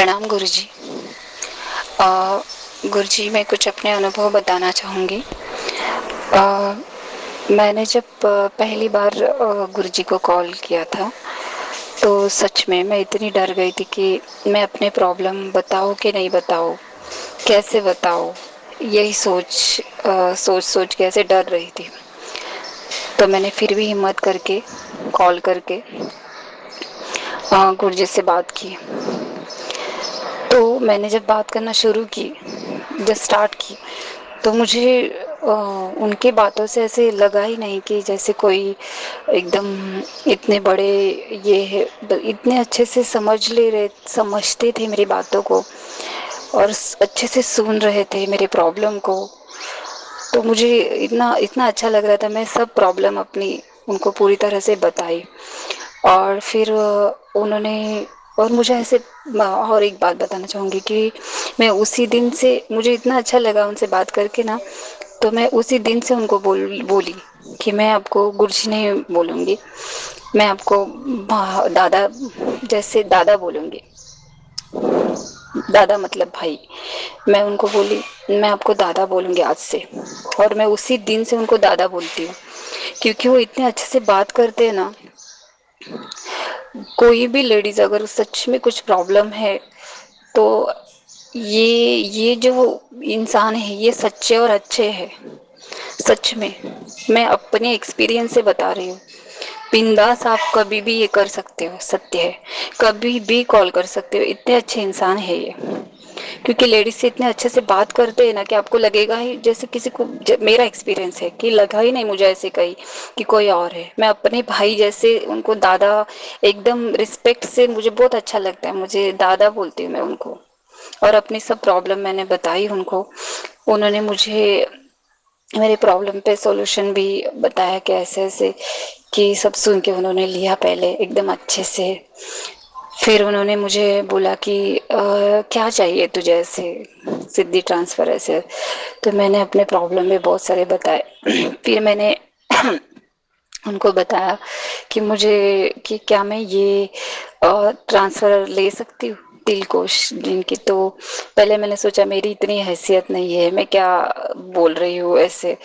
प्रणाम गुरुजी। गुरुजी, मैं कुछ अपने अनुभव बताना चाहूँगी। मैंने जब पहली बार गुरुजी को कॉल किया था, तो सच में मैं इतनी डर गई थी कि मैं अपने प्रॉब्लम बताऊँ कि नहीं बताऊँ, कैसे बताऊँ, यही सोच सोच के ऐसे डर रही थी। तो मैंने फिर भी हिम्मत करके कॉल करके गुरुजी से बात की। तो मैंने जब बात करना शुरू की, जब स्टार्ट की, तो मुझे उनकी बातों से ऐसे लगा ही नहीं कि जैसे कोई एकदम इतने बड़े ये है, इतने अच्छे से समझते थे मेरी बातों को और अच्छे से सुन रहे थे मेरे प्रॉब्लम को। तो मुझे इतना इतना अच्छा लग रहा था। मैं सब प्रॉब्लम अपनी उनको पूरी तरह से बताई और फिर उन्होंने और मुझे ऐसे और एक बात बताना चाहूँगी कि मैं उसी दिन से मुझे इतना अच्छा लगा उनसे बात करके ना, तो मैं उसी दिन से उनको बोली कि मैं आपको गुरुजी नहीं बोलूँगी, मैं आपको दादा, जैसे दादा बोलूँगी। दादा मतलब भाई। मैं उनको बोली मैं आपको दादा बोलूँगी आज से, और मैं उसी दिन से उनको दादा बोलती हूँ, क्योंकि वो इतने अच्छे से बात करते हैं ना। कोई भी लेडीज अगर सच में कुछ प्रॉब्लम है, तो ये जो इंसान है ये सच्चे और अच्छे हैं। सच में मैं अपने एक्सपीरियंस से बता रही हूँ। बिंदास आप कभी भी ये कर सकते हो, सत्य है। कभी भी कॉल कर सकते हो, इतने अच्छे इंसान है ये। क्योंकि लेडीज से इतने अच्छे से बात करते हैं ना कि आपको लगेगा ही जैसे किसी को मेरा एक्सपीरियंस है कि लगा ही नहीं मुझे ऐसे कहीं कि कोई और है। मैं अपने भाई जैसे उनको दादा, एकदम रिस्पेक्ट से, मुझे बहुत अच्छा लगता है, मुझे दादा बोलती हूँ मैं उनको। और अपनी सब प्रॉब्लम मैंने बताई उनको। उन्होंने मुझे मेरे प्रॉब्लम पे सॉल्यूशन भी बताया कि ऐसे ऐसे, कि सब सुन के उन्होंने लिया पहले एकदम अच्छे से। फिर उन्होंने मुझे बोला कि क्या चाहिए तुझे, ऐसे सिद्धि ट्रांसफ़र ऐसे। तो मैंने अपने प्रॉब्लम में बहुत सारे बताए। फिर मैंने उनको बताया कि मुझे कि क्या मैं ये ट्रांसफ़र ले सकती हूँ, दिलकोश जिनकी। तो पहले मैंने सोचा मेरी इतनी हैसियत नहीं है, मैं क्या बोल रही हूँ ऐसे।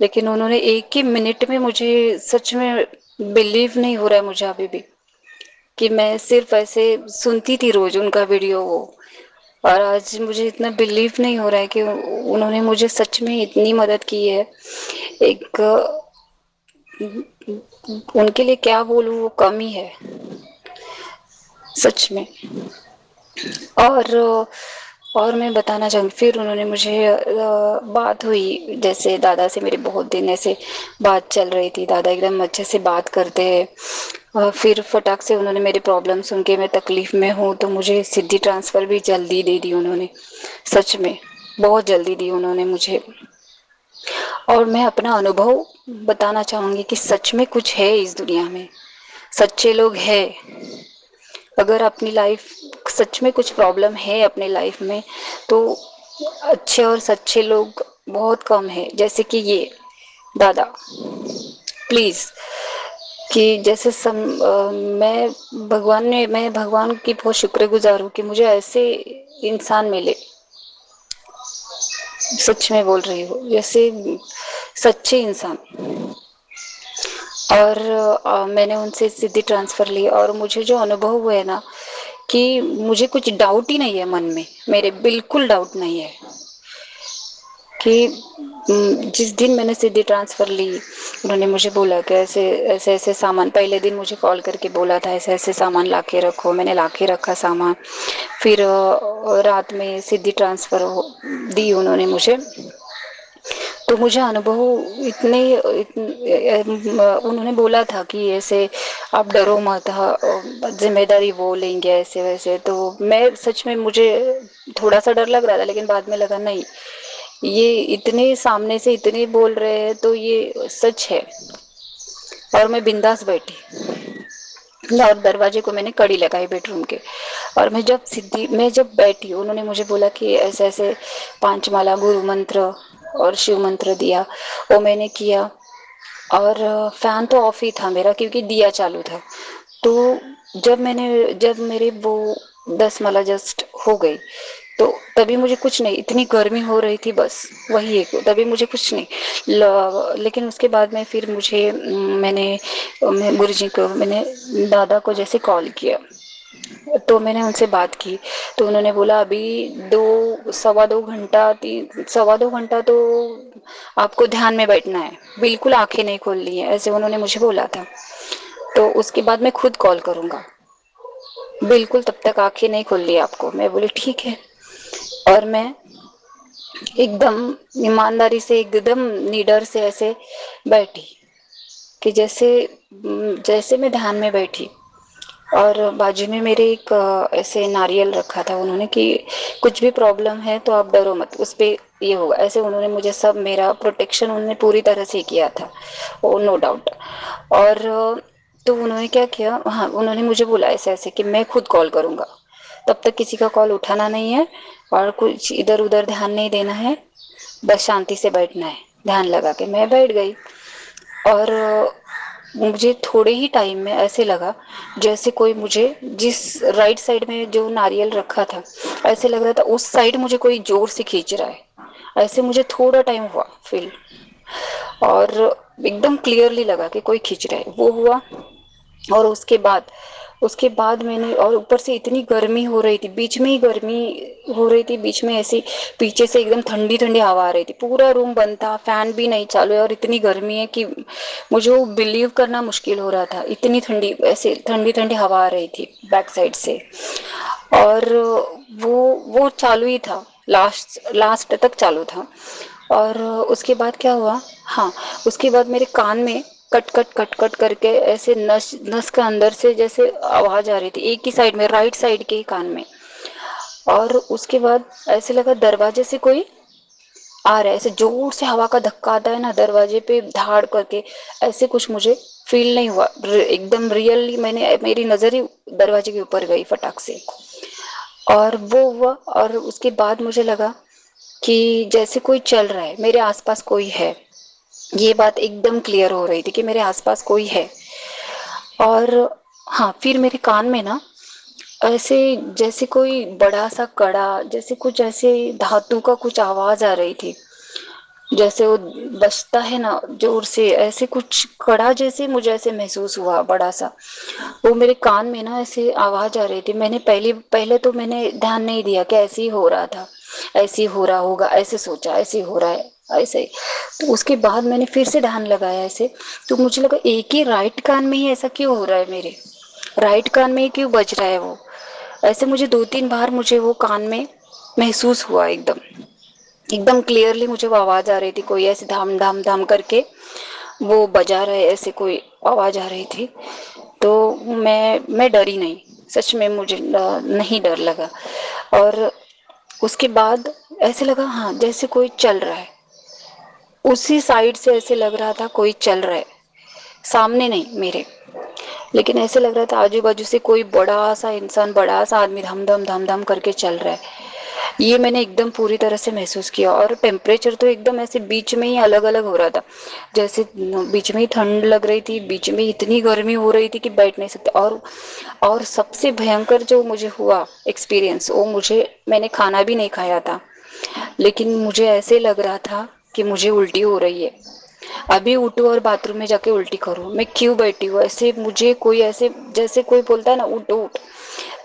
लेकिन उन्होंने एक ही मिनट में, मुझे सच में बिलीव नहीं हो रहा है मुझे अभी भी, कि मैं सिर्फ ऐसे सुनती थी रोज उनका वीडियो वो, और आज मुझे इतना बिलीव नहीं हो रहा है कि उन्होंने मुझे सच में इतनी मदद की है। एक उनके लिए क्या बोलूँ, वो कम ही है सच में। और मैं बताना चाहूँगी, फिर उन्होंने मुझे बात हुई, जैसे दादा से मेरी बहुत दिन ऐसे बात चल रही थी। दादा एकदम अच्छे से बात करते हैं। फिर फटाक से उन्होंने मेरी प्रॉब्लम सुन के, मैं तकलीफ में हूँ तो मुझे सिद्धि ट्रांसफ़र भी जल्दी दे दी उन्होंने। सच में बहुत जल्दी दी उन्होंने मुझे। और मैं अपना अनुभव बताना चाहूँगी कि सच में कुछ है इस दुनिया में, सच्चे लोग हैं। अगर अपनी लाइफ सच में कुछ प्रॉब्लम है अपनी लाइफ में, तो अच्छे और सच्चे लोग बहुत कम है। जैसे कि ये दादा, प्लीज, कि जैसे मैं भगवान की बहुत शुक्रगुजार हूँ कि मुझे ऐसे इंसान मिले। सच में बोल रही हूँ, जैसे सच्चे इंसान। और मैंने उनसे सिद्धि ट्रांसफ़र ली, और मुझे जो अनुभव हुए ना, कि मुझे कुछ डाउट ही नहीं है मन में, मेरे बिल्कुल डाउट नहीं है कि जिस दिन मैंने सीधी ट्रांसफ़र ली, उन्होंने मुझे बोला कि ऐसे ऐसे ऐसे सामान, पहले दिन मुझे कॉल करके बोला था ऐसे ऐसे सामान ला के रखो, मैंने ला के रखा सामान। फिर रात में सीधी ट्रांसफ़र दी उन्होंने मुझे। तो मुझे अनुभव उन्होंने बोला था कि ऐसे आप डरो मत, जिम्मेदारी वो लेंगे ऐसे वैसे। तो मैं सच में, मुझे थोड़ा सा डर लग रहा था, लेकिन बाद में लगा नहीं, ये इतने सामने से इतने बोल रहे हैं तो ये सच है। और मैं बिंदास बैठी, और दरवाजे को मैंने कड़ी लगाई बेडरूम के। और मैं जब बैठी, उन्होंने मुझे बोला कि ऐसे ऐसे 5 माला गुरु मंत्र और शिव मंत्र दिया, वो मैंने किया। और फैन तो ऑफ ही था मेरा, क्योंकि दिया चालू था। तो जब मेरे वो 10 माला जस्ट हो गई। तो तभी मुझे कुछ नहीं, इतनी गर्मी हो रही थी बस, वही एक, तभी मुझे कुछ नहीं। लेकिन उसके बाद में फिर मुझे मैं गुरुजी को, मैंने दादा को जैसे कॉल किया, तो मैंने उनसे बात की। तो उन्होंने बोला अभी 2 सवा 2 घंटा 3 सवा 2 घंटा तो आपको ध्यान में बैठना है, बिल्कुल आंखें नहीं खोलनी है, ऐसे उन्होंने मुझे बोला था। तो उसके बाद मैं खुद कॉल करूंगा, बिल्कुल तब तक आंखें नहीं खोलनी है आपको। मैं बोली ठीक है। और मैं एकदम ईमानदारी से, एकदम निडर से ऐसे बैठी, कि जैसे जैसे मैं ध्यान में बैठी। और बाजू में मेरे एक ऐसे नारियल रखा था उन्होंने, कि कुछ भी प्रॉब्लम है तो आप डरो मत, उस पे ये होगा, ऐसे उन्होंने मुझे सब, मेरा प्रोटेक्शन उन्होंने पूरी तरह से किया था, वो नो डाउट। और तो उन्होंने क्या किया, हाँ उन्होंने मुझे बोला ऐसे ऐसे कि मैं खुद कॉल करूंगा, तब तक किसी का कॉल उठाना नहीं है, और कुछ इधर उधर ध्यान नहीं देना है, बस शांति से बैठना है। ध्यान लगा के मैं बैठ गई। और मुझे थोड़े ही टाइम में ऐसे लगा जैसे कोई मुझे, जिस राइट साइड में जो नारियल रखा था, ऐसे लग रहा था उस साइड मुझे कोई जोर से खींच रहा है, ऐसे मुझे थोड़ा टाइम हुआ फील। और एकदम क्लियरली लगा कि कोई खींच रहा है, वो हुआ। और उसके बाद मैंने, और ऊपर से इतनी गर्मी हो रही थी, बीच में ही गर्मी हो रही थी, बीच में ऐसी पीछे से एकदम ठंडी ठंडी हवा आ रही थी, पूरा रूम बंद था, फैन भी नहीं चालू है, और इतनी गर्मी है कि मुझे वो बिलीव करना मुश्किल हो रहा था, इतनी ठंडी, ऐसे ठंडी ठंडी हवा आ रही थी बैक साइड से। और वो वो चालू ही था, लास्ट लास्ट तक चालू था। और उसके बाद क्या हुआ, हाँ, उसके बाद मेरे कान में कट कट कट कट करके ऐसे नस नस के अंदर से जैसे आवाज आ रही थी, एक ही साइड में, राइट साइड के ही कान में। और उसके बाद ऐसे लगा दरवाजे से कोई आ रहा है, ऐसे जोर से हवा का धक्का आता है ना दरवाजे पे, धाड़ करके, ऐसे कुछ मुझे फील नहीं हुआ, एकदम रियली मैंने, मेरी नजर ही दरवाजे के ऊपर गई फटाक से। और वो हुआ, और उसके बाद मुझे लगा कि जैसे कोई चल रहा है, मेरे आसपास कोई है, ये बात एकदम क्लियर हो रही थी कि मेरे आसपास कोई है। और हाँ, फिर मेरे कान में ना ऐसे जैसे कोई बड़ा सा कड़ा, जैसे कुछ ऐसे धातु का कुछ आवाज आ रही थी, जैसे वो बजता है ना जोर से, ऐसे कुछ कड़ा जैसे मुझे ऐसे महसूस हुआ बड़ा सा, वो मेरे कान में ना ऐसे आवाज आ रही थी। मैंने पहले पहले तो मैंने ध्यान नहीं दिया कि ऐसे ही हो रहा था, ऐसे ही हो रहा होगा, ऐसे सोचा ऐसे ही हो रहा है, ऐसे ही। तो उसके बाद मैंने फिर से ध्यान लगाया ऐसे, तो मुझे लगा एक ही राइट कान में ही ऐसा क्यों हो रहा है, मेरे राइट कान में ही क्यों बज रहा है वो, ऐसे मुझे 2 3 बार मुझे वो कान में महसूस हुआ, एकदम एकदम क्लियरली मुझे वो आवाज आ रही थी, कोई ऐसे धाम धाम धाम करके वो बजा रहे, ऐसे कोई आवाज आ रही थी। तो मैं डरी नहीं, सच में मुझे नहीं डर लगा। और उसके बाद ऐसे लगा, हाँ जैसे कोई चल रहा है, उसी साइड से ऐसे लग रहा था कोई चल रहा है, सामने नहीं मेरे, लेकिन ऐसे लग रहा था आजू बाजू से कोई बड़ा सा इंसान, बड़ा सा आदमी धम धम धम धम करके चल रहा है। ये मैंने एकदम पूरी तरह से महसूस किया। और टेम्परेचर तो एकदम ऐसे बीच में ही अलग अलग हो रहा था, जैसे बीच में ही ठंड लग रही थी, बीच में इतनी गर्मी हो रही थी कि बैठ नहीं सकते। और सबसे भयंकर जो मुझे हुआ एक्सपीरियंस, वो मुझे, मैंने खाना भी नहीं खाया था, लेकिन मुझे ऐसे लग रहा था कि मुझे उल्टी हो रही है, अभी उठूं और बाथरूम में जाके उल्टी करूं, मैं क्यों बैठी हूँ ऐसे, मुझे कोई ऐसे, जैसे कोई बोलता है ना उठ उठ,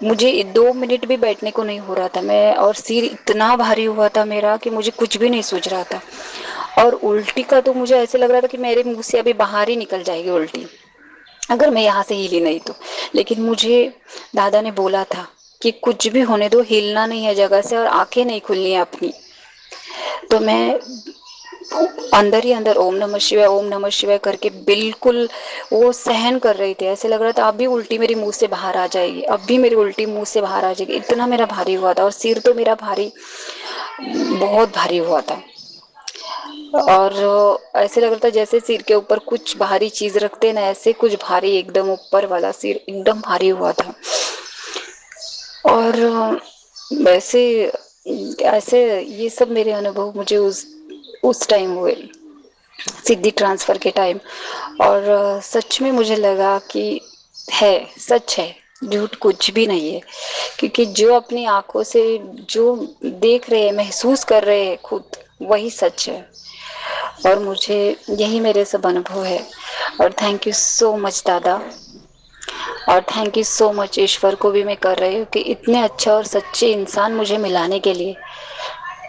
मुझे 2 मिनट भी बैठने को नहीं हो रहा था। मैं, और सिर इतना भारी हुआ था मेरा कि मुझे कुछ भी नहीं सूझ रहा था। और उल्टी का तो मुझे ऐसे लग रहा था कि मेरे मुंह से अभी बाहर ही निकल जाएगी उल्टी, अगर मैं यहाँ से हिली नहीं तो। लेकिन मुझे दादा ने बोला था कि कुछ भी होने दो, हिलना नहीं है जगह से, और आंखें नहीं खुलनी है अपनी। तो मैं अंदर ही अंदर ओम नमः शिवाय, ओम नमः शिवाय करके बिल्कुल वो सहन कर रही थी। ऐसे लग रहा था अभी उल्टी मेरी मुंह से बाहर आ जाएगी, अब भी मेरी उल्टी मुंह से बाहर आ जाएगी, इतना मेरा भारी हुआ था। और सिर तो मेरा भारी, बहुत भारी हुआ था। और ऐसे लग रहा था जैसे सिर के ऊपर कुछ भारी चीज रखते ना, ऐसे कुछ भारी, एकदम ऊपर वाला सिर एकदम भारी हुआ था। और वैसे ऐसे ये सब मेरे अनुभव मुझे उस टाइम हुए, सिद्धि ट्रांसफर के टाइम। और सच में मुझे लगा कि है, सच है, झूठ कुछ भी नहीं है, क्योंकि जो अपनी आंखों से जो देख रहे हैं, महसूस कर रहे हैं खुद, वही सच है। और मुझे यही मेरे सब अनुभव है। और थैंक यू सो मच दादा, और थैंक यू सो मच ईश्वर को भी मैं कर रही हूँ कि इतने अच्छा और सच्चे इंसान मुझे मिलाने के लिए।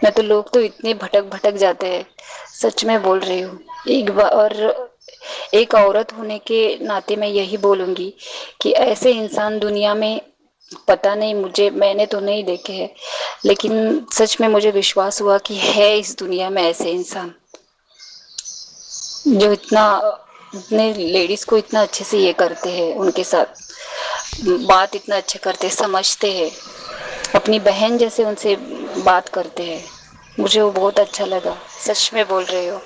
मैं तो, लोग तो इतने भटक भटक जाते हैं, सच में बोल रही हूँ। एक बार, और एक औरत होने के नाते मैं यही बोलूंगी कि ऐसे इंसान दुनिया में, पता नहीं मुझे, मैंने तो नहीं देखे हैं, लेकिन सच में मुझे विश्वास हुआ कि है इस दुनिया में ऐसे इंसान जो इतना, इतने लेडीज को इतना अच्छे से ये करते हैं, उनके साथ बात इतना अच्छे करते हैं, समझते हैं, अपनी बहन जैसे उनसे बात करते हैं। मुझे वो बहुत अच्छा लगा, सच में बोल रही हो।